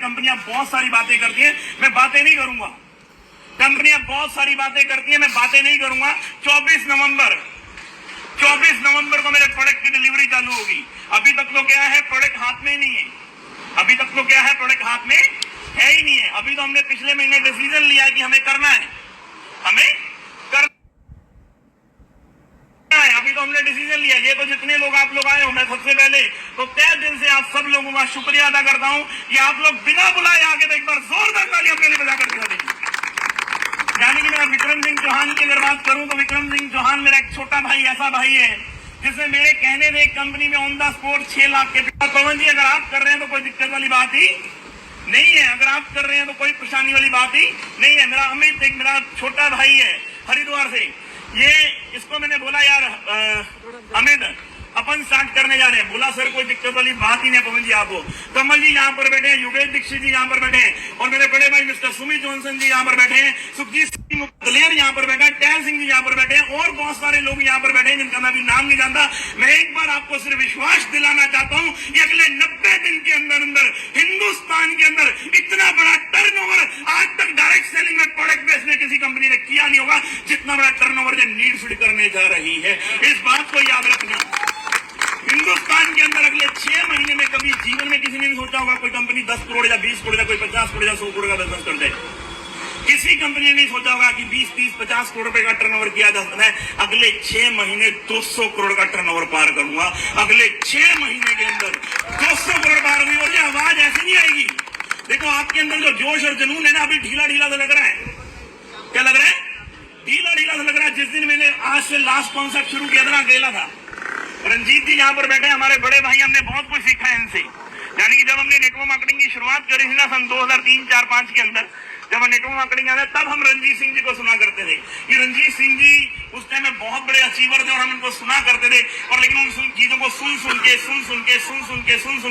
कंपनियां बहुत सारी बातें करती हैं, मैं बातें नहीं करूंगा। कंपनियां बहुत सारी बातें करती हैं, मैं बातें नहीं करूंगा। 24 नवंबर को मेरे प्रोडक्ट की डिलीवरी चालू होगी। अभी तक तो क्या है, प्रोडक्ट हाथ में नहीं है। अभी तक तो क्या है, प्रोडक्ट हाथ में है ही नहीं है। अभी तो हमने पिछले महीने डिसीजन लिया है कि हमें करना है, हमें करना है। अभी तो हमने डिसीजन लिया। ये तो जितने लोग आप लोग आए हो, मैं सबसे पहले तो तहे दिल से आप सब लोगों का शुक्रिया अदा करता हूं कि आप लोग बिना बुलाए आके तो एक बार जोरदार ताली अपने लिए बजाकर दिखा देंगे। यानी कि मेरा विक्रम सिंह चौहान की अगर बात करूं तो विक्रम सिंह चौहान मेरा एक छोटा भाई, ऐसा भाई है जिसने मेरे कहने से एक कंपनी में ऑन द स्पॉट 6 लाख के। पवन जी, अगर आप कर रहे हैं तो कोई दिक्कत वाली बात ही नहीं है। अगर आप कर रहे हैं तो कोई परेशानी वाली बात ही नहीं है। मेरा अमित एक मेरा छोटा भाई है हरिद्वार से, ये इसको मैंने बोला यार अमित अपन स्टार्ट करने जा रहे हैं। बोला सर कोई दिक्कत वाली बात ही नहीं है। पवन जी आपको, कमल जी यहाँ पर बैठे हैं, युगेश दीक्षित जी यहाँ पर बैठे हैं, और मेरे बड़े भाई मिस्टर सुमित जॉनसन जी यहाँ पर बैठे हैं, सुखजीत सिंह मुखलियर यहाँ पर बैठा है, टैल सिंह जी यहाँ पर बैठे हैं, और बहुत सारे लोग यहाँ पर बैठे हैं जिनका मैं अभी नाम नहीं जानता। मैं एक बार आपको सिर्फ विश्वास दिलाना चाहता हूँ कि अगले 90 दिन के अंदर हिंदुस्तान के अंदर इतना बड़ा टर्नओवर आज तक डायरेक्ट सेलिंग में प्रोडक्ट बेचने किसी कंपनी ने किया नहीं होगा, जितना बड़ा टर्नओवर ये नीड फीड करने जा रही है। इस बात को याद रखना। हिंदुस्तान के अंदर अगले 6 महीने में कभी जीवन में किसी ने नहीं सोचा होगा कोई कंपनी 10 करोड़ या 20 करोड़ या कोई 50 करोड़ या 100 करोड़ का बिजनेस कर दे। किसी कंपनी ने नहीं सोचा होगा कि 20, 30, 50 करोड़ रुपए का टर्नओवर किया जा सकता है। अगले 6 महीने 200 करोड़ का टर्नओवर पार करूंगा। अगले 6 महीने के अंदर 200 करोड़ पार होगी। और ये आवाज ऐसी नहीं आएगी। देखो आपके अंदर जो जोश और जुनून है ना, अभी ढीला ढीला सा लग रहा है। क्या लग रहा है? ढीला ढीला सा लग रहा है। जिस दिन मैंने आज से लास्ट कॉन्सेप्ट शुरू किया था ना, अकेला था। रंजीत जी यहाँ पर बैठे, हमारे बड़े भाई, हमने बहुत कुछ सीखा है इनसे। यानी कि जब हमने नेटवर्क मार्केटिंग की शुरुआत करी थी ना सन 2003, 4, 5 के अंदर, जब नेटवर्क मार्केटिंग आया तब हम रंजीत सिंह जी को सुना करते थे कि रंजीत सिंह जी उस टाइम में बहुत बड़े अचीवर थे और हम इनको सुना करते थे। और लेकिन उन चीजों को सुन सुन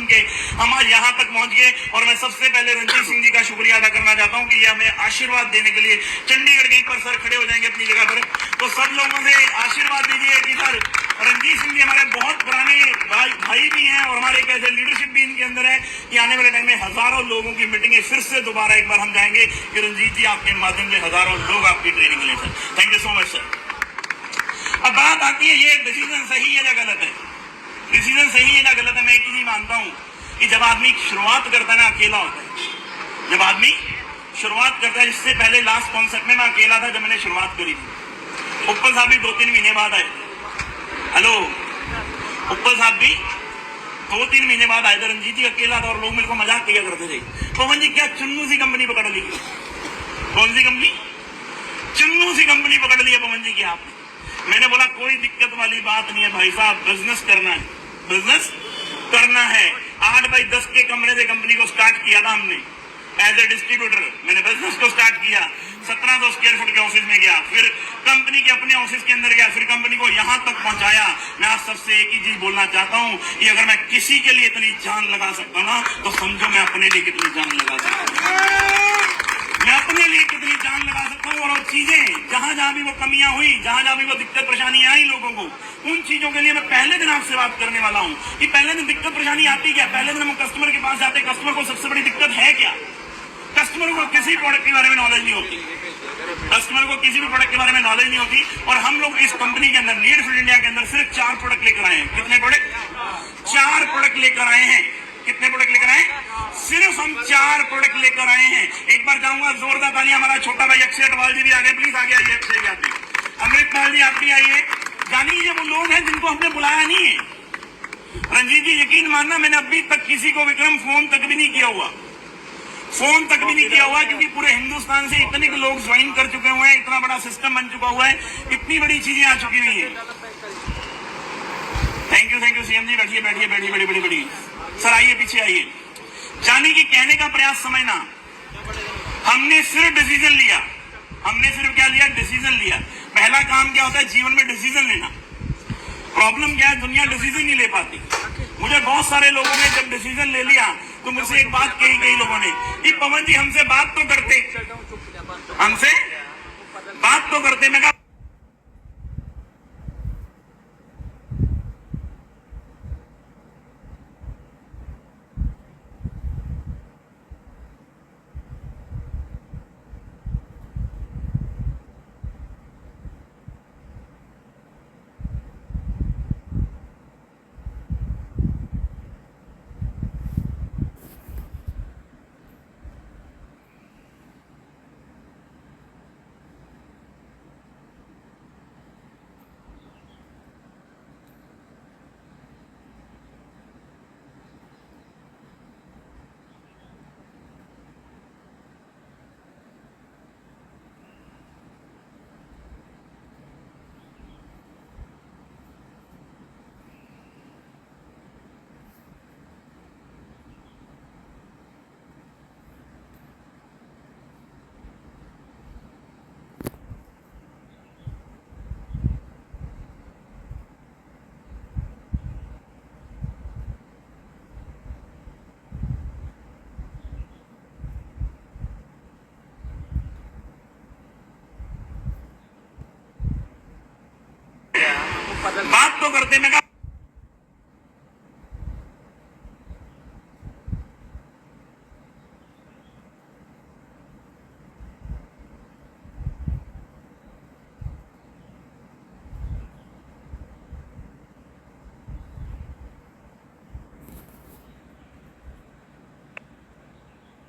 के हम आज यहाँ तक पहुंच गए। और मैं सबसे पहले रंजीत सिंह जी का शुक्रिया अदा करना चाहता हूँ कि ये हमें आशीर्वाद देने के लिए चंडीगढ़ के पर सर खड़े हो जाएंगे अपनी जगह पर, तो सब लोगों से आशीर्वाद दीजिए कि सर रंजीत सिंह जी हमारे बहुत पुराने भाई भी हैं और हमारे एक ऐसे लीडरशिप भी इनके अंदर है कि आने वाले टाइम में हजारों लोगों की मीटिंग फिर से दोबारा एक बार हम जाएंगे कि रंजीत जी आपके माध्यम से हजारों लोग आपकी ट्रेनिंग लें। Sir thank you so much sir. अब बात आती है ये डिसीजन सही है या गलत है। डिसीजन सही है या गलत है, मैं एक चीज मानता हूँ कि जब आदमी शुरुआत करता है ना, अकेला होता है। जब आदमी शुरुआत करता है, इससे पहले लास्ट कॉन्सेप्ट में मैं अकेला था जब मैंने शुरुआत करी थी। उप्पल साहब भी 2-3 महीने बाद आए। हेलो, उप्पल साहब भी 2-3 महीने बाद आए थे। रंजीत जी अकेला था और लोग मेरे को मजाक किया करते थे, पवन जी क्या चुन्नू सी कंपनी पकड़ ली? कौन सी कंपनी? चुन्नू सी कंपनी पकड़ ली है पवन जी की आपने। मैंने बोला कोई दिक्कत वाली बात नहीं है भाई साहब, बिजनेस करना है, बिजनेस करना है। 8x10 के कमरे से कंपनी को स्टार्ट किया था हमने एज ए डिस्ट्रीब्यूटर। मैंने बिजनेस को स्टार्ट किया, 1700 स्क्वायर फुट के ऑफिस में गया, फिर कंपनी के अपने ऑफिस के अंदर गया, फिर कंपनी को यहां तक पहुंचाया। मैं आज सबसे एक ही चीज बोलना चाहता हूं कि अगर मैं किसी के लिए इतनी जान लगा सकता ना, तो समझो मैं अपने लिए कितनी जान लगा सकता हूं। मैं अपने लिए कितनी जान लगा सकता हूँ। और चीजें जहां जहां भी वो कमियां हुई, जहां जहां भी वो दिक्कत परेशानी आई लोगों को, उन चीजों के लिए मैं पहले दिन आपसे बात करने वाला हूँ कि पहले दिन दिक्कत परेशानी आती क्या। पहले दिन हम कस्टमर के पास जाते, कस्टमर को सबसे बड़ी दिक्कत है क्या? कस्टमर को किसी प्रोडक्ट के बारे में नॉलेज नहीं होती। कस्टमर को किसी भी प्रोडक्ट के बारे में नॉलेज नहीं होती। और हम लोग इस कंपनी के अंदर, नीड फीड इंडिया के अंदर, सिर्फ 4 प्रोडक्ट लेकर आए हैं। कितने प्रोडक्ट? 4 प्रोडक्ट लेकर आए हैं। कितने प्रोडक्ट लेकर आए? सिर्फ हम 4 प्रोडक्ट लेकर आए हैं। एक बार जाऊंगा जोरदार ताली। हमारा छोटा भाई अक्षय अटवाल जी भी आगे, प्लीज आगे आइए। अक्षय यादव, अमृतपाल जी आप भी आइए। जानिए ये वो लोग हैं जिनको हमने बुलाया नहीं है। रंजीत जी यकीन मानना, मैंने अभी तक किसी को विक्रम फोन तक भी नहीं किया हुआ, फोन तक भी नहीं किया हुआ, क्योंकि पूरे हिंदुस्तान से इतने लोग ज्वाइन कर चुके हुए हैं, इतना बड़ा सिस्टम बन चुका हुआ है, इतनी बड़ी चीजें आ चुकी हुई है। थैंक यू सीएम जी। बैठिए बैठिए बैठिए, बड़ी बड़ी बड़ी सर, आइए पीछे आइए। जाने की कहने का प्रयास समझना, हमने सिर्फ डिसीजन लिया। हमने सिर्फ क्या लिया? डिसीजन लिया। पहला काम क्या होता है जीवन में? डिसीजन लेना। प्रॉब्लम क्या है? दुनिया डिसीजन नहीं ले पाती। मुझे बहुत सारे लोगों ने जब डिसीजन ले लिया तो मुझसे एक बात कही कई लोगों ने कि पवन जी हमसे बात तो करते, हमसे बात तो करते। मैं कहा सकते। मैं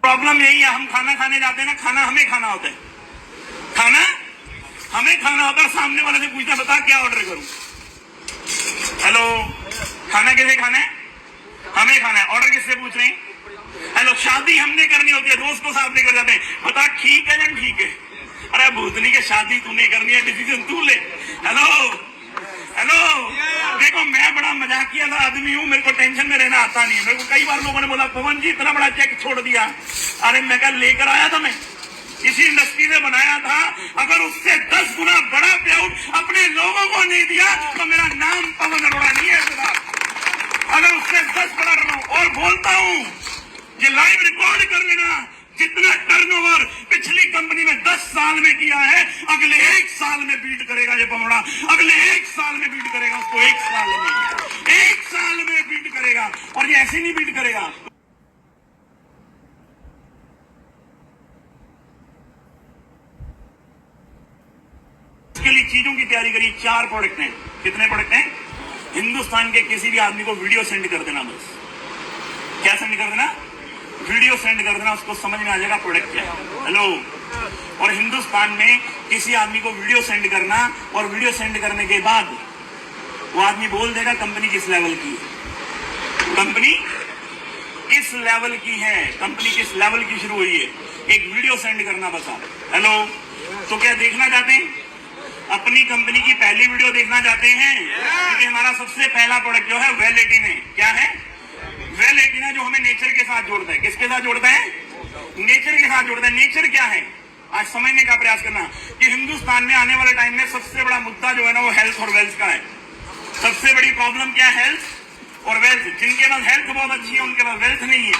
प्रॉब्लम यही है, हम खाना खाने जाते हैं ना, खाना हमें खाना होता है, खाना हमें खाना होता है, सामने वाले से पूछना बता क्या ऑर्डर करूं। हेलो, खाना किसे खाना है? हमें खाना है। ऑर्डर किससे पूछ रहे हैं? हेलो, शादी हमने करनी होती है, दोस्त को साथ लेकर जाते हैं, बता ठीक है या ठीक है? अरे भूतनी के शादी तूने करनी है, डिसीजन तू ले। हेलो हेलो, देखो मैं बड़ा मजाकिया सा आदमी हूँ, मेरे को टेंशन में रहना आता नहीं है। मेरे को कई बार लोगों ने बोला पवन जी इतना बड़ा चेक छोड़ दिया। अरे मैं क्या लेकर आया था, मैं इसी इंडस्ट्री से बनाया था। अगर उससे 10 गुना बड़ा पे आउट अपने लोगों को नहीं दिया तो मेरा नाम पवन अरोड़ा नहीं है साहब। अगर उससे 10 बड़ा रहा हूं और बोलता हूं, ये लाइव रिकॉर्ड कर लेना, जितना टर्नओवर पिछली कंपनी में 10 साल में किया है, अगले 1 साल में बीट करेगा ये पमोड़ा। अगले 1 साल में बीट करेगा उसको, 1 साल में बीट करेगा। और ये ऐसे नहीं बीट करेगा। इसके लिए चीजों की तैयारी करिए। 4 प्रोडक्ट हैं। कितने प्रोडक्ट हैं? हिंदुस्तान के किसी भी आदमी को वीडियो सेंड कर देना, बस क्या सेंड कर देना? वीडियो सेंड कर देना, उसको समझ में आ जाएगा प्रोडक्ट क्या है। हेलो, और हिंदुस्तान में किसी आदमी को वीडियो सेंड करना, और वीडियो सेंड करने के बाद वो आदमी बोल देगा कंपनी किस लेवल की है, कंपनी किस लेवल की है, कंपनी किस लेवल की शुरू हुई है। एक वीडियो सेंड करना बस आप। हेलो, तो क्या देखना चाहते हैं? अपनी कंपनी की पहली वीडियो देखना चाहते हैं? क्योंकि हमारा सबसे पहला प्रोडक्ट जो है वेल 18 है। क्या है? वेल 18 जो हमें नेचर के साथ जोड़ता है। किसके साथ जोड़ता है? नेचर के साथ जोड़ता है। नेचर क्या है आज समझने का प्रयास करना कि हिंदुस्तान में आने वाले टाइम में सबसे बड़ा मुद्दा जो है ना, वो हेल्थ और वेल्थ का है। सबसे बड़ी प्रॉब्लम क्या है? हेल्थ और वेल्थ। जिनके पास हेल्थ बहुत अच्छी है उनके पास वेल्थ नहीं है,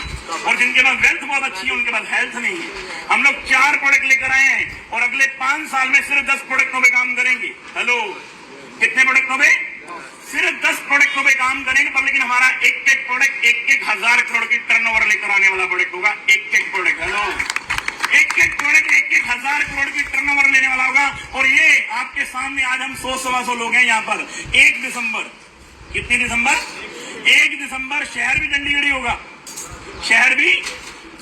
और जिनके पास वेल्थ बहुत अच्छी है उनके पास हेल्थ नहीं है। हम लोग 4 प्रोडक्ट लेकर आए हैं और अगले 5 साल में सिर्फ 10 प्रोडक्टों पे काम करेंगे। हेलो, कितने प्रोडक्टों पे? सिर्फ 10 प्रोडक्टों पे काम करेंगे, पर लेकिन हमारा एक प्रोडक्ट 1,000 करोड़ की टर्नओवर लेकर आने वाला प्रोडक्ट होगा। एक प्रोडक्ट, हेलो, एक प्रोडक्ट 1,000 करोड़ की टर्नओवर लेने वाला होगा। और ये आपके सामने आज हम 100-125 लोग हैं यहाँ पर। 1 दिसंबर, कितनी दिसंबर? 1 दिसंबर शहर भी चंडीगढ़ ही होगा, शहर भी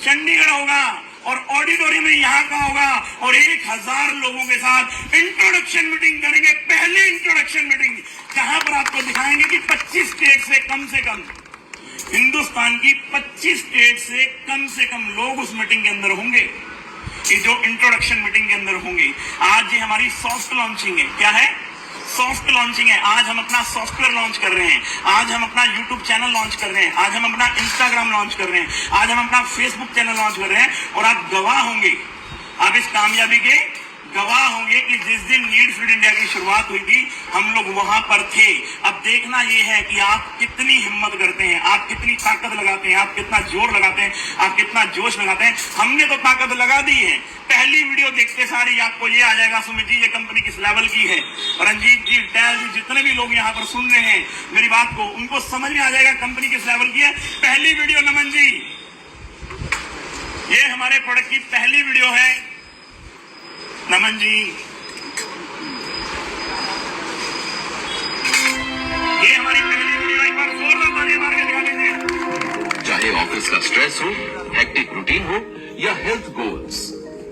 चंडीगढ़ होगा, और ऑडिटोरियम में यहाँ का होगा, और 1,000 लोगों के साथ इंट्रोडक्शन मीटिंग करेंगे। पहली इंट्रोडक्शन मीटिंग जहां पर आपको दिखाएंगे कि 25 स्टेट से कम हिंदुस्तान की 25 स्टेट से कम लोग उस मीटिंग के अंदर होंगे, कि जो इंट्रोडक्शन मीटिंग के अंदर होंगे। आज ये हमारी सॉफ्ट लॉन्चिंग है। क्या है? सॉफ्ट लॉन्चिंग है। आज हम अपना सॉफ्टवेयर लॉन्च कर रहे हैं, आज हम अपना यूट्यूब चैनल लॉन्च कर रहे हैं, आज हम अपना इंस्टाग्राम लॉन्च कर रहे हैं, आज हम अपना फेसबुक चैनल लॉन्च कर रहे हैं। और आप गवाह होंगे, आप इस कामयाबी के गवाह होंगे कि जिस दिन नीड फीड इंडिया की शुरुआत हुई थी हम लोग वहां पर थे। अब देखना यह है कि आप कितनी हिम्मत करते हैं, आप कितनी ताकत लगाते हैं, आप कितना जोर लगाते हैं, आप कितना जोश लगाते हैं। हमने तो ताकत लगा दी है। पहली वीडियो देखते सारी आपको ये आ जाएगा, सुमित जी ये कंपनी किस लेवल की है, रंजीत जी, टैल जी, जितने भी लोग यहाँ पर सुन रहे हैं मेरी बात को, उनको समझ में आ जाएगा कंपनी किस लेवल की है। पहली वीडियो नमन जी, ये हमारे प्रोडक्ट की पहली वीडियो है। नमन जी, ये हमारी पहली वीडियो, एक बार जोरदार ताली मार के दिखा दीजिए। चाहे ऑफिस का स्ट्रेस हो, हेक्टिक रूटीन हो या हेल्थ गोल्स,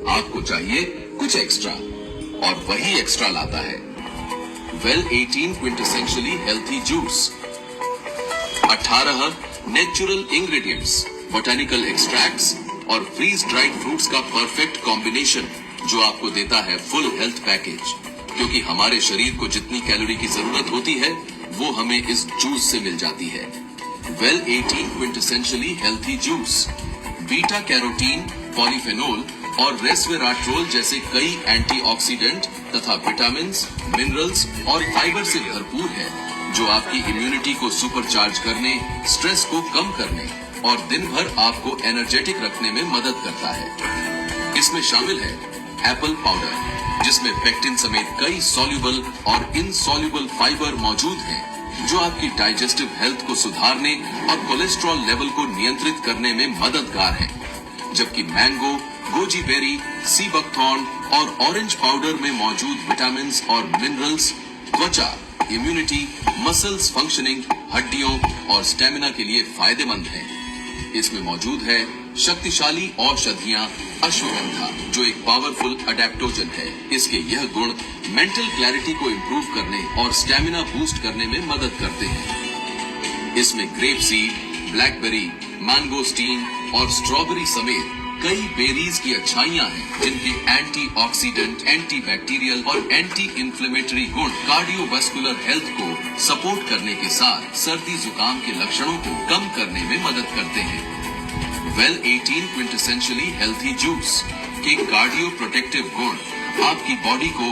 आपको चाहिए कुछ एक्स्ट्रा, और वही एक्स्ट्रा लाता है well 18 quintessentially healthy juice. 18 natural ingredients, botanical extracts और फ्रीज ड्राइड फ्रूट्स का परफेक्ट कॉम्बिनेशन, जो आपको देता है फुल हेल्थ पैकेज। क्योंकि हमारे शरीर को जितनी कैलोरी की जरूरत होती है वो हमें इस जूस से मिल जाती है। Well 18 quintessentially healthy juice beta carotene, polyphenol और रेस्वेराट्रोल जैसे कई एंटीऑक्सीडेंट तथा विटामिन, मिनरल्स और फाइबर से भरपूर है, जो आपकी इम्यूनिटी को सुपरचार्ज करने, स्ट्रेस को कम करने और दिन भर आपको एनर्जेटिक रखने में मदद करता है। इसमें शामिल है एप्पल पाउडर, जिसमें पेक्टिन समेत कई सॉल्युबल और इनसॉल्युबल फाइबर मौजूद हैं, जो आपकी डाइजेस्टिव हेल्थ को सुधारने और कोलेस्ट्रॉल लेवल को नियंत्रित करने में मददगार है, जबकि mango, goji berry, sea buckthorn और ऑरेंज पाउडर में मौजूद विटामिन और मिनरल्स त्वचा, इम्यूनिटी, मसल्स फंक्शनिंग, हड्डियों और स्टेमिना के लिए फायदेमंद है। इसमें मौजूद है शक्तिशाली औषधियां अश्वगंधा, जो एक पावरफुल अडेप्टोजन है। इसके यह गुण मेंटल क्लैरिटी को इंप्रूव करने और स्टेमिना बूस्ट करने में मदद करते हैं। इसमें ग्रेप सीड, ब्लैकबेरी, मैंगोस्टीन और स्ट्रॉबेरी समेत कई बेरीज की अच्छाइयां हैं, जिनके एंटीऑक्सीडेंट, एंटीबैक्टीरियल और एंटी इंफ्लेमेटरी गुण कार्डियोवास्कुलर हेल्थ को सपोर्ट करने के साथ सर्दी जुकाम के लक्षणों को कम करने में मदद करते हैं। वेल 18 क्विंटेसेंशियली हेल्थी जूस के कार्डियो प्रोटेक्टिव गुण आपकी बॉडी को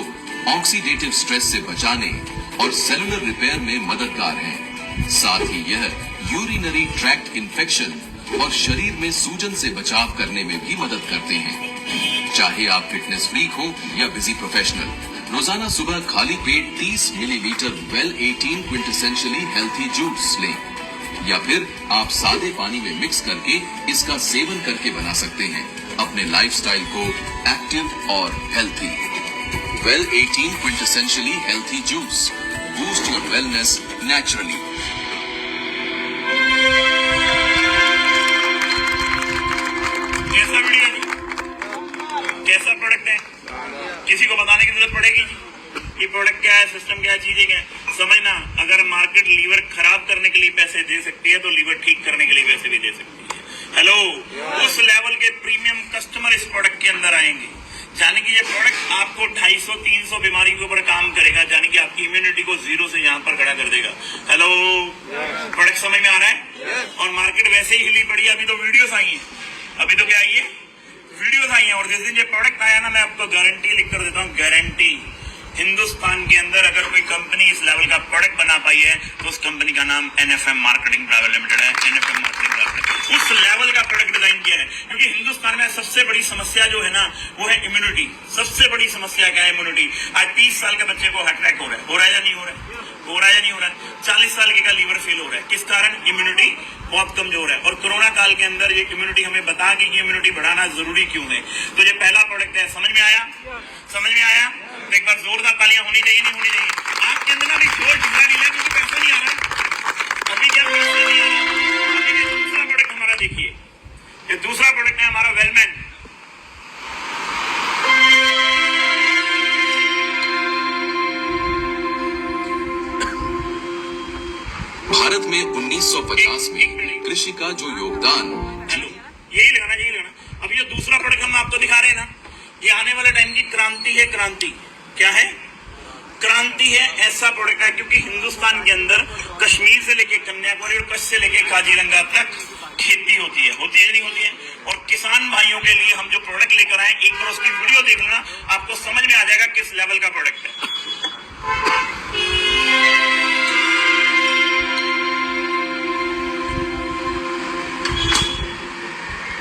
ऑक्सीडेटिव स्ट्रेस से बचाने और सेलुलर रिपेयर में मददगार हैं। साथ ही यह यूरिनरी ट्रैक्ट इन्फेक्शन और शरीर में सूजन से बचाव करने में भी मदद करते हैं। चाहे आप फिटनेस फ्रीक हो या बिजी प्रोफेशनल, रोजाना सुबह खाली पेट 30 millilitre well 18 quintessentially healthy juice लें, या फिर आप सादे पानी में मिक्स करके इसका सेवन करके बना सकते हैं अपने लाइफस्टाइल को एक्टिव और healthy. Well 18 quintessentially healthy juice, boost your wellness naturally. कैसा वीडियो है, कैसा प्रोडक्ट है, किसी को बताने की जरूरत पड़ेगी ये प्रोडक्ट क्या है, सिस्टम क्या है, चीजें क्या है। समझना, अगर मार्केट लीवर खराब करने के लिए पैसे दे सकती है तो लीवर ठीक करने के लिए पैसे भी दे सकती है। हेलो, उस लेवल के प्रीमियम कस्टमर इस प्रोडक्ट के अंदर आएंगे, यानी कि ये प्रोडक्ट आपको 250-300 बीमारी के ऊपर काम करेगा, यानी कि आपकी इम्यूनिटी को जीरो से यहाँ पर खड़ा कर देगा। हेलो, प्रोडक्ट समझ में आ रहा है? और मार्केट वैसे ही हिली पड़ी है, अभी तो वीडियोस आई है, अभी तो क्या आई है, वीडियोस आई हैं। और जिस दिन ये प्रोडक्ट आया ना, मैं आपको गारंटी लिख कर देता हूँ, गारंटी, हिंदुस्तान के अंदर अगर कोई कंपनी इस लेवल का प्रोडक्ट बना पाई है तो उस कंपनी का नाम NFM मार्केटिंग प्राइवेट लिमिटेड है। NFM मार्केटिंग प्राइवेट उस लेवल का प्रोडक्ट डिजाइन किया है, क्योंकि हिंदुस्तान में सबसे बड़ी समस्या जो है ना, वो है इम्यूनिटी। सबसे बड़ी समस्या क्या है? इम्यूनिटी। आज 30 साल के बच्चे को हार्ट अटैक हो रहा है या नहीं हो रहा है? हो रहा है या नहीं हो रहा है? 40 साल के का लीवर फेल हो रहा है, किस कारण? इम्यूनिटी बहुत कमजोर है। और कोरोना काल के अंदर ये इम्यूनिटी हमें बता कि इम्यूनिटी बढ़ाना जरूरी क्यों है। तो ये पहला प्रोडक्ट है, समझ में आया? समझ में आया? तो एक बार जोरदार तालियां होनी चाहिए, नहीं होनी चाहिए? आपके अंदर ना भी जोर ढीला ढीला, क्योंकि पैसा नहीं आ रहा अभी, क्या पैसा नहीं आ रहा। अभी ये दूसरा प्रोडक्ट हमारा देखिए, ये दूसरा प्रोडक्ट है हमारा वेलमेन। भारत में 1950 में कृषि का जो योगदान, यही लगाना। अब ये दूसरा प्रोडक्ट हम आपको दिखा रहे हैं ना, ये आने वाले टाइम की क्रांति है। क्रांति क्या है? क्रांति है, ऐसा प्रोडक्ट है, क्योंकि हिंदुस्तान के अंदर कश्मीर से लेके कन्याकुमारी और कच्छ से लेके काजीरंगा तक खेती होती है कि नहीं होती है? और किसान भाइयों के लिए हम जो प्रोडक्ट लेकर आए, एक बार उसकी वीडियो देख लेना, आपको समझ में आ जाएगा किस लेवल का प्रोडक्ट है।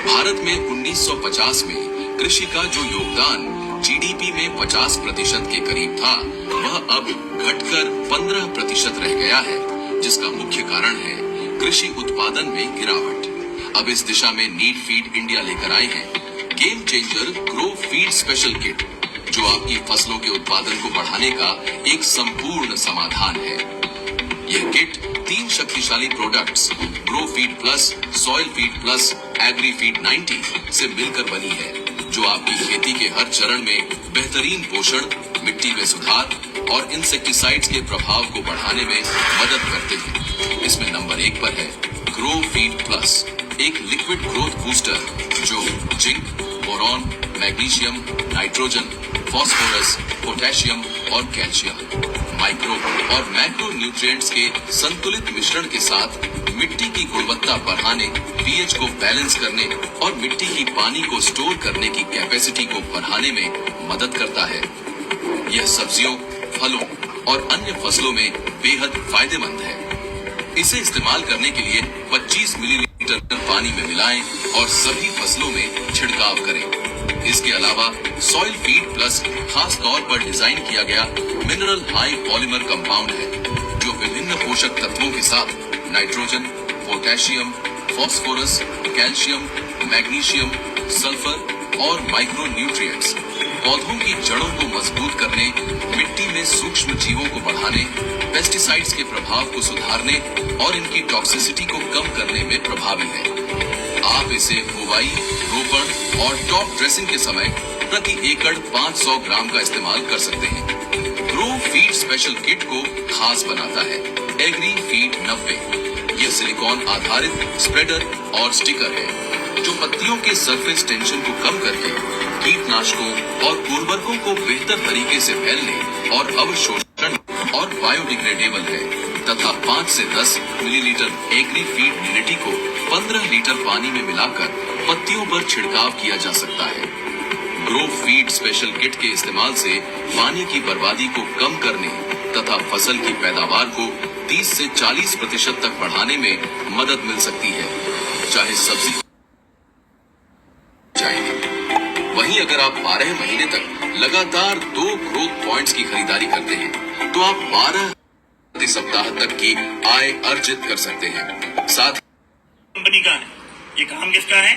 भारत में 1950 में कृषि का जो योगदान GDP में 50% के करीब था, वह अब घटकर 15% रह गया है, जिसका मुख्य कारण है कृषि उत्पादन में गिरावट। अब इस दिशा में नीड फीड इंडिया लेकर आए हैं game changer grow feed special kit, जो आपकी फसलों के उत्पादन को बढ़ाने का एक संपूर्ण समाधान है। यह किट 3 शक्तिशाली products grow feed plus, soil feed plus, agri feed 90 से मिलकर बनी है, जो आपकी खेती के हर चरण में बेहतरीन पोषण, मिट्टी में सुधार और इंसेक्टिसाइड्स के प्रभाव को बढ़ाने में मदद करते हैं। इसमें नंबर 1 पर है ग्रो फीड प्लस, एक लिक्विड ग्रोथ बूस्टर जो zinc, boron, magnesium, nitrogen, phosphorus, potassium और कैल्शियम, माइक्रो और मैक्रो न्यूट्रिएंट्स के संतुलित मिश्रण के साथ मिट्टी की गुणवत्ता बढ़ाने, पीएच को बैलेंस करने और मिट्टी की पानी को स्टोर करने की कैपेसिटी को बढ़ाने में मदद करता है। यह सब्जियों, फलों और अन्य फसलों में बेहद फायदेमंद है। इसे इस्तेमाल करने के लिए 25 मिलीलीटर पानी में मिलाएं और सभी फसलों में छिड़काव करें। इसके अलावा सॉइल फीड प्लस खास तौर पर डिजाइन किया गया मिनरल हाई पॉलीमर कंपाउंड है, जो विभिन्न पोषक तत्वों के साथ nitrogen, potassium, phosphorus, calcium, magnesium, sulphur और माइक्रो न्यूट्रिएंट्स पौधों की जड़ों को मजबूत करने, मिट्टी में सूक्ष्म जीवों को बढ़ाने, पेस्टिसाइड्स के प्रभाव को सुधारने और इनकी टॉक्सिसिटी को कम करने में प्रभावी है। आप इसे बुवाई, रोपण और टॉप ड्रेसिंग के समय प्रति एकड़ 500 ग्राम का इस्तेमाल कर सकते हैं। ग्रो फीड स्पेशल किट को खास बनाता है एग्री फीड 90। यह सिलिकॉन आधारित स्प्रेडर और स्टिकर है जो पत्तियों के सरफेस टेंशन को कम करके कीटनाशकों और उर्वरकों को बेहतर तरीके से फैलने और अवशोषण और बायोडिग्रेडेबल है तथा 5 से 10 मिलीलीटर एग्री फीड यूनिटी को 15 लीटर पानी में मिलाकर पत्तियों पर छिड़काव किया जा सकता है। ग्रो फीड स्पेशल किट के इस्तेमाल से पानी की बर्बादी को कम करने तथा फसल की पैदावार को 30 से 40% तक बढ़ाने में मदद मिल सकती है, चाहे सब्जी चाहिए। वहीं अगर आप 12 महीने तक लगातार 2 ग्रोथ पॉइंट्स की खरीदारी करते हैं तो आप 12 प्रति सप्ताह तक की आय अर्जित कर सकते हैं। साथ कंपनी का है, ये काम किसका है?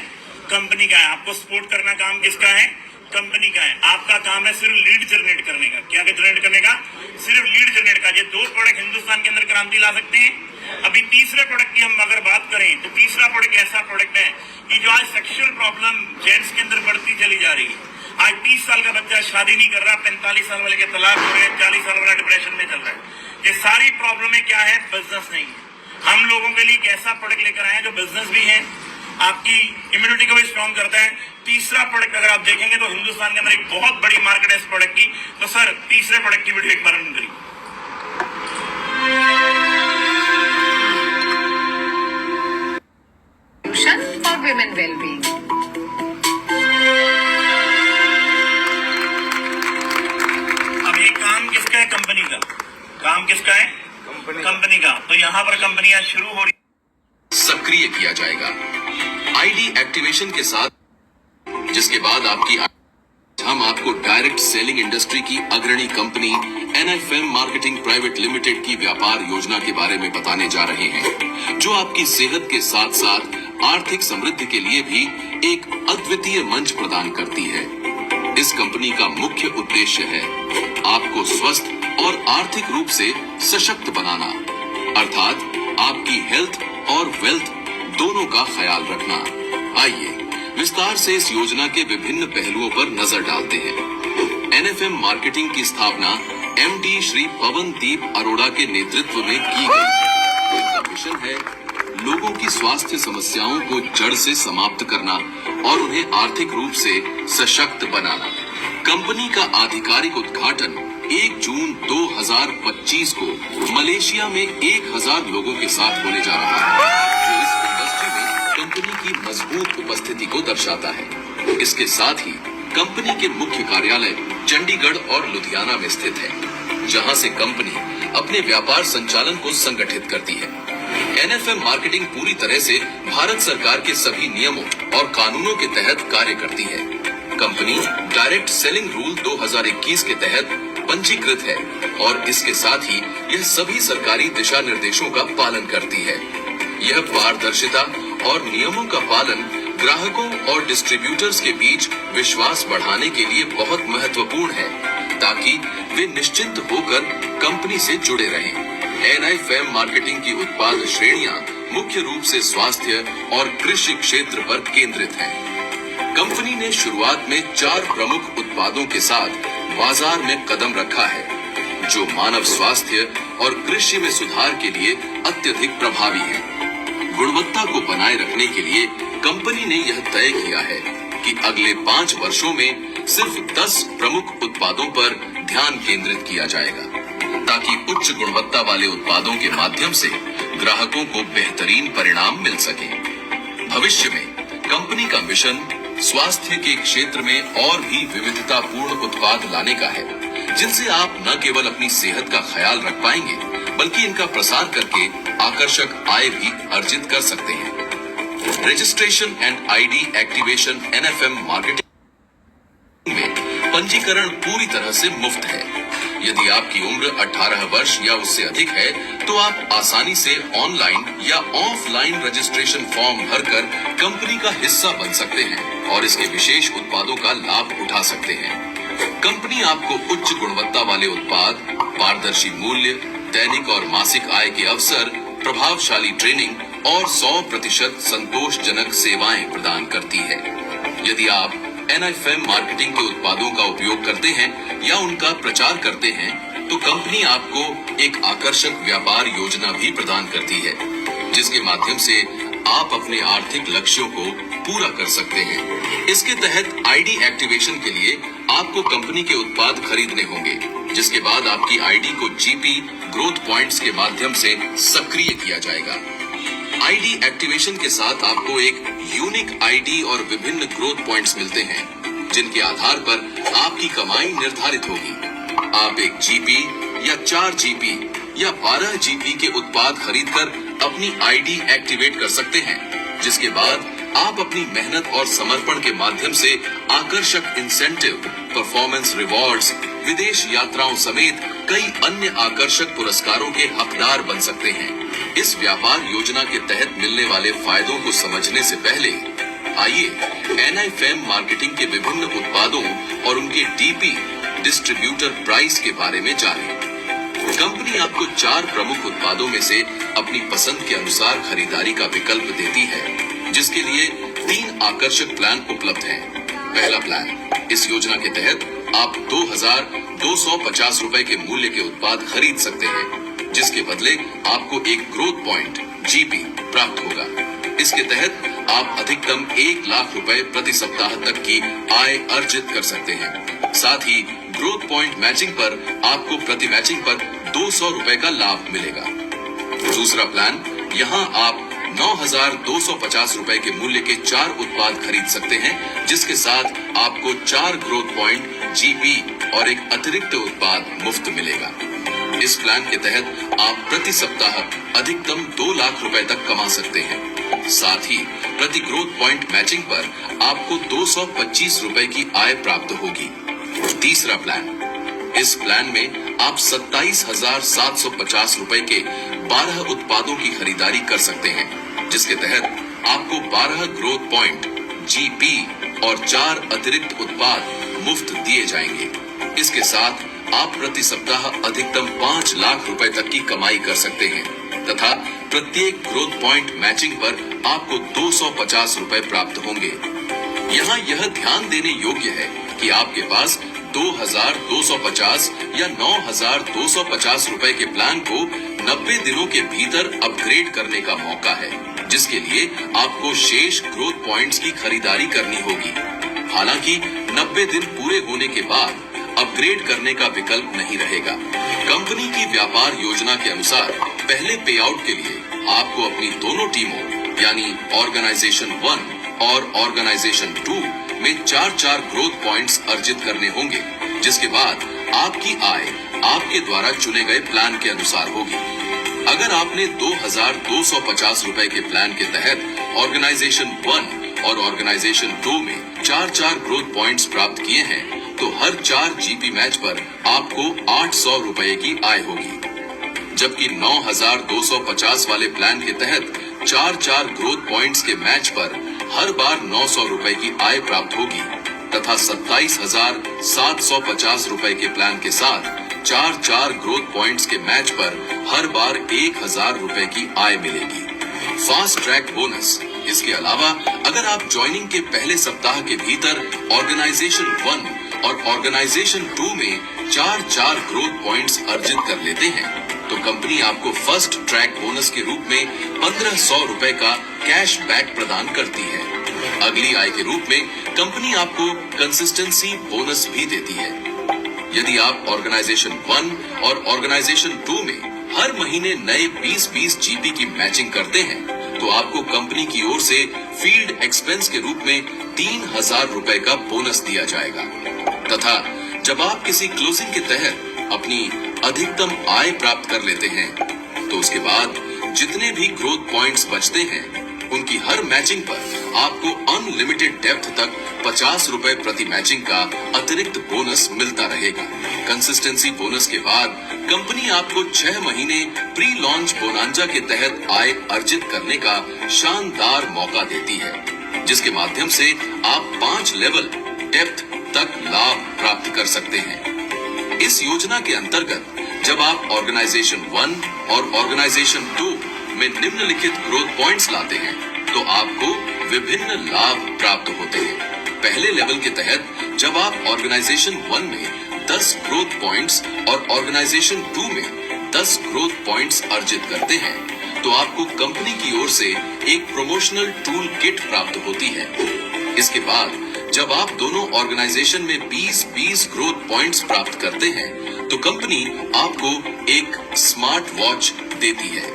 कंपनी का है। आपको सपोर्ट करना काम किसका है? कंपनी का है। आपका काम है सिर्फ लीड जनरेट करने का। क्या जनरेट करने का? सिर्फ लीड जनरेट का। ये 2 प्रोडक्ट हिंदुस्तान के अंदर क्रांति ला सकते हैं। अभी तीसरे प्रोडक्ट की हम अगर बात करें तो तीसरा प्रोडक्ट ऐसा प्रोडक्ट है कि जो आज सेक्सुअल प्रॉब्लम जेंट्स के अंदर बढ़ती चली जा रही है। आज 30 साल का बच्चा शादी नहीं कर रहा, 45 साल वाले के तलाक हो रहे हैं, 40 साल वाला डिप्रेशन में चल रहा है। ये सारी प्रॉब्लम क्या है? बिजनेस नहीं है। हम लोगों के लिए एक ऐसा प्रोडक्ट लेकर आए हैं जो बिजनेस भी है, आपकी इम्यूनिटी को भी स्ट्रॉन्ग करता है। तीसरा प्रोडक्ट अगर आप देखेंगे तो हिंदुस्तान के अंदर एक बहुत बड़ी मार्केट है इस प्रोडक्ट की। तो सर तीसरे प्रोडक्ट की वीडियो एक बार रन करिए। For women well-being. अब ये काम किसका है? कंपनी का। काम किसका है? कंपनी का। तो यहाँ पर कंपनियां शुरू हो रही, सक्रिय किया जाएगा आईडी एक्टिवेशन के साथ, जिसके बाद हम आपको डायरेक्ट सेलिंग इंडस्ट्री की अग्रणी company NFM marketing private limited की व्यापार योजना के बारे में बताने जा रहे हैं, जो आपकी सेहत के साथ साथ आर्थिक समृद्धि के लिए भी एक अद्वितीय मंच प्रदान करती है। इस कंपनी का मुख्य उद्देश्य है आपको स्वस्थ और आर्थिक रूप से सशक्त बनाना, अर्थात आपकी हेल्थ और वेल्थ दोनों का ख्याल रखना। आइए विस्तार से इस योजना के विभिन्न पहलुओं पर नजर डालते हैं। NFM मार्केटिंग की स्थापना MD श्री पवनदीप अरोड़ा के नेतृत्व में की गई। इनका मिशन है लोगों की स्वास्थ्य समस्याओं को जड़ से समाप्त करना और उन्हें आर्थिक रूप से सशक्त बनाना। कंपनी का आधिकारिक उद्घाटन 1 जून 2025 को मलेशिया में 1000 लोगों के साथ होने जा रहा है, जो इस इंडस्ट्री में कंपनी की मजबूत उपस्थिति को दर्शाता है। इसके साथ ही कंपनी के मुख्य कार्यालय चंडीगढ़ और लुधियाना में स्थित है, जहां से कंपनी अपने व्यापार संचालन को संगठित करती है। NFM मार्केटिंग पूरी तरह से भारत सरकार के सभी नियमों और कानूनों के तहत कार्य करती है। कंपनी डायरेक्ट सेलिंग रूल 2021 के तहत पंजीकृत है और इसके साथ ही यह सभी सरकारी दिशा निर्देशों का पालन करती है। यह पारदर्शिता और नियमों का पालन ग्राहकों और डिस्ट्रीब्यूटर्स के बीच विश्वास बढ़ाने के लिए बहुत महत्वपूर्ण है, ताकि वे निश्चिंत होकर कंपनी से जुड़े रहें। NFM मार्केटिंग की उत्पाद श्रेणियां मुख्य रूप से स्वास्थ्य और कृषि क्षेत्र पर केंद्रित हैं। कंपनी ने शुरुआत में 4 प्रमुख उत्पादों के साथ बाजार में कदम रखा है, जो मानव स्वास्थ्य और कृषि में सुधार के लिए अत्यधिक प्रभावी हैं। गुणवत्ता को बनाए रखने के लिए कंपनी ने यह तय किया है कि अगले 5 वर्षों में सिर्फ 10 प्रमुख उत्पादों पर ध्यान केंद्रित किया जाएगा, ताकि उच्च गुणवत्ता वाले उत्पादों के माध्यम से ग्राहकों को बेहतरीन परिणाम मिल सके। भविष्य में कंपनी का मिशन स्वास्थ्य के क्षेत्र में और भी विविधतापूर्ण उत्पाद लाने का है, जिनसे आप न केवल अपनी सेहत का ख्याल रख पाएंगे, बल्कि इनका प्रसार करके आकर्षक आय भी अर्जित कर सकते हैं। Registration and ID activation NFM marketing में पंजीकरण पूरी तरह से मुफ्त है। यदि आपकी उम्र 18 वर्ष या उससे अधिक है तो आप आसानी से ऑनलाइन या ऑफलाइन रजिस्ट्रेशन फॉर्म भरकर कंपनी का हिस्सा बन सकते हैं और इसके विशेष उत्पादों का लाभ उठा सकते हैं। कंपनी आपको उच्च गुणवत्ता वाले उत्पाद, पारदर्शी मूल्य, दैनिक और मासिक आय के अवसर, प्रभावशाली ट्रेनिंग और 100% संतोषजनक सेवाएं प्रदान करती है। यदि आप NFM मार्केटिंग के उत्पादों का उपयोग करते हैं या उनका प्रचार करते हैं तो कंपनी आपको एक आकर्षक व्यापार योजना भी प्रदान करती है, जिसके माध्यम से आप अपने आर्थिक लक्ष्यों को पूरा कर सकते हैं। इसके तहत आईडी एक्टिवेशन के लिए आपको कंपनी के उत्पाद खरीदने होंगे, जिसके बाद आपकी आईडी को जीपी ग्रोथ पॉइंट्स के माध्यम से सक्रिय किया जाएगा। आईडी एक्टिवेशन के साथ आपको एक यूनिक आईडी और विभिन्न ग्रोथ पॉइंट्स मिलते हैं, जिनके आधार पर आपकी कमाई निर्धारित होगी। आप एक जीपी या 4 जीपी या 12 जीपी के उत्पाद खरीदकर अपनी आईडी एक्टिवेट कर सकते हैं, जिसके बाद आप अपनी मेहनत और समर्पण के माध्यम से आकर्षक इंसेंटिव, परफॉर्मेंस रिवॉर्ड्स, विदेश यात्राओं समेत कई अन्य आकर्षक पुरस्कारों के हकदार बन सकते हैं। इस व्यापार योजना के तहत मिलने वाले फायदों को समझने से पहले आइए NFM मार्केटिंग के विभिन्न उत्पादों और उनके डीपी डिस्ट्रीब्यूटर प्राइस के बारे में जानें। कंपनी आपको 4 प्रमुख उत्पादों में से अपनी पसंद के अनुसार खरीदारी का विकल्प देती है, जिसके लिए 3 आकर्षक प्लान उपलब्ध हैं। पहला प्लान, इस योजना के तहत आप 2250 रुपए के मूल्य के उत्पाद खरीद सकते हैं, जिसके बदले आपको एक ग्रोथ पॉइंट जीपी प्राप्त होगा। इसके तहत आप अधिकतम 1 लाख रुपए प्रति सप्ताह तक की आय अर्जित कर सकते हैं। साथ ही ग्रोथ पॉइंट मैचिंग पर आपको प्रति मैचिंग पर 200 रुपए का लाभ मिलेगा। दूसरा प्लान, यहाँ आप 9250 रुपए के मूल्य के 4 उत्पाद खरीद सकते हैं, जिसके साथ आपको 4 ग्रोथ पॉइंट जीपी और एक अतिरिक्त उत्पाद मुफ्त मिलेगा। इस प्लान के तहत आप प्रति सप्ताह अधिकतम 2 लाख रुपए तक कमा सकते हैं। साथ ही प्रति ग्रोथ पॉइंट मैचिंग पर आपको 225 रुपए की आय प्राप्त होगी। तीसरा प्लान, इस प्लान में आप 27,750 रुपए के 12 उत्पादों की खरीदारी कर सकते हैं, जिसके तहत आपको 12 ग्रोथ पॉइंट जीपी और 4 अतिरिक्त उत्पाद मुफ्त दिए जाएंगे। इसके साथ आप प्रति सप्ताह अधिकतम 5 लाख रुपए तक की कमाई कर सकते हैं तथा प्रत्येक ग्रोथ पॉइंट मैचिंग पर आपको 250 रुपए प्राप्त होंगे। यहाँ यह ध्यान देने योग्य है कि आपके पास 2250 या 9250 रुपए के प्लान को 90 दिनों के भीतर अपग्रेड करने का मौका है, जिसके लिए आपको शेष ग्रोथ पॉइंट्स की खरीदारी करनी होगी। हालांकि 90 दिन पूरे होने के बाद अपग्रेड करने का विकल्प नहीं रहेगा। कंपनी की व्यापार योजना के अनुसार पहले पे आउट के लिए आपको अपनी दोनों टीमों यानी ऑर्गेनाइजेशन 1 और ऑर्गेनाइजेशन 2 में 4 ग्रोथ पॉइंट्स अर्जित करने होंगे, जिसके बाद आपकी आय आपके द्वारा चुने गए प्लान के अनुसार होगी। अगर आपने 2250 रुपए के प्लान के तहत ऑर्गेनाइजेशन 1 और ऑर्गेनाइजेशन 2 में 4 ग्रोथ पॉइंट्स प्राप्त किए हैं, तो हर 4 जीपी मैच पर आपको 800 रुपए की आय होगी। जबकि 9250 वाले प्लान के तहत 4 ग्रोथ पॉइंट्स के मैच पर हर बार 900 रुपए की आय प्राप्त होगी तथा 27,750 रुपए के प्लान के साथ 4 ग्रोथ पॉइंट्स के मैच पर हर बार 1000 रुपए की आय मिलेगी। फास्ट ट्रैक बोनस, इसके अलावा अगर आप ज्वाइनिंग के पहले सप्ताह के भीतर ऑर्गेनाइजेशन 1 और ऑर्गेनाइजेशन 2 में 4 ग्रोथ पॉइंट्स अर्जित कर लेते हैं, तो कंपनी आपको फर्स्ट ट्रैक बोनस के रूप में 1500 रुपए का कैश बैक प्रदान करती है। अगली आय के रूप में कंपनी आपको कंसिस्टेंसी बोनस भी देती है। यदि आप ऑर्गेनाइजेशन 1 और ऑर्गेनाइजेशन 2 में हर महीने नए 20 जीपी की मैचिंग करते हैं, तो आपको कंपनी की ओर से फील्ड एक्सपेंस के रूप में 3000 रुपए का बोनस दिया जाएगा तथा जब आप किसी क्लोजिंग के तहत अपनी अधिकतम आय प्राप्त कर लेते हैं, तो उसके बाद जितने भी ग्रोथ पॉइंट्स बचते हैं उनकी हर मैचिंग पर आपको अनलिमिटेड डेप्थ तक 50 रुपए प्रति मैचिंग का अतिरिक्त बोनस मिलता रहेगा। कंसिस्टेंसी बोनस के बाद कंपनी आपको 6 महीने प्री लॉन्च बोनांजा के तहत आय अर्जित करने का शानदार मौका देती है, जिसके माध्यम से आप 5 लेवल डेप्थ तक लाभ प्राप्त कर सकते हैं। इस योजना के अंतर्गत जब आप ऑर्गेनाइजेशन 1 और ऑर्गेनाइजेशन 2 में निम्नलिखित ग्रोथ पॉइंट्स लाते हैं तो आपको विभिन्न लाभ प्राप्त होते हैं। पहले लेवल के तहत जब आप ऑर्गेनाइजेशन 1 में 10 ग्रोथ पॉइंट्स और ऑर्गेनाइजेशन 2 में 10 ग्रोथ पॉइंट्स अर्जित करते हैं तो आपको कंपनी की ओर से एक प्रमोशनल टूल किट प्राप्त होती है। इसके बाद जब आप दोनों ऑर्गेनाइजेशन में 20-20 ग्रोथ पॉइंट्स प्राप्त करते हैं तो कंपनी आपको एक स्मार्ट वॉच देती है।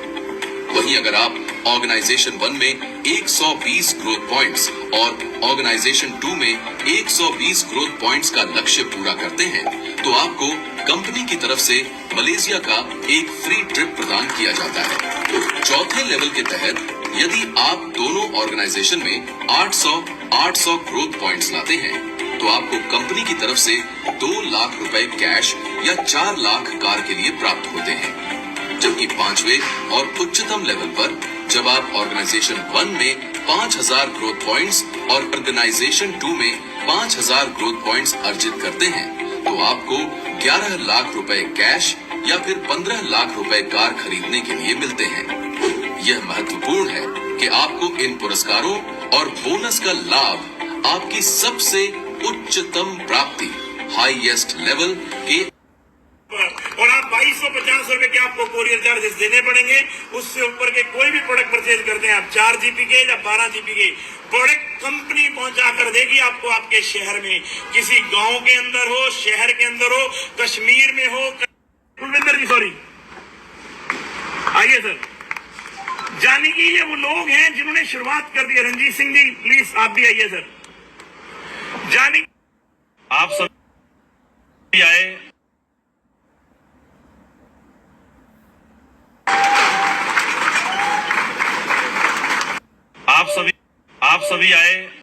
वहीं अगर आप ऑर्गेनाइजेशन 1 में 120 ग्रोथ पॉइंट्स और ऑर्गेनाइजेशन 2 में 120 ग्रोथ पॉइंट्स का लक्ष्य पूरा करते हैं तो आपको कंपनी की तरफ से मलेशिया का एक फ्री ट्रिप प्रदान किया जाता है। चौथे लेवल के तहत यदि आप दोनों ऑर्गेनाइजेशन में 800 ग्रोथ पॉइंट्स लाते हैं तो आपको कंपनी की तरफ से 2 लाख रुपए कैश या 4 लाख कार के लिए प्राप्त होते हैं। जबकि 5वें और उच्चतम लेवल पर जब आप ऑर्गेनाइजेशन 1 में 5000 ग्रोथ पॉइंट्स और ऑर्गेनाइजेशन 2 में 5000 ग्रोथ पॉइंट्स अर्जित करते हैं तो आपको 11 लाख रुपए कैश या फिर 15 लाख रुपए कार खरीदने के लिए मिलते हैं। यह महत्वपूर्ण है कि आपको इन पुरस्कारों और बोनस का लाभ आपकी सबसे उच्चतम प्राप्ति हाईएस्ट लेवल के और आप 2250 रुपए के आपको कोरियर चार्जेस देने पड़ेंगे। उससे ऊपर के कोई भी प्रोडक्ट परचेज करते हैं आप 4 जीबी के या 12 जीबी के प्रोडक्ट कंपनी पहुंचा कर देगी आपको आपके शहर में, किसी गांव के अंदर हो, शहर के अंदर हो, कश्मीर में हो। कुलविंदर जी सॉरी, आइए सर। जानी कि ये वो लोग हैं जिन्होंने शुरुआत कर दी है। रंजीत सिंह जी प्लीज आप भी आइए सर। जानी आप सब आए, आप सभी आए।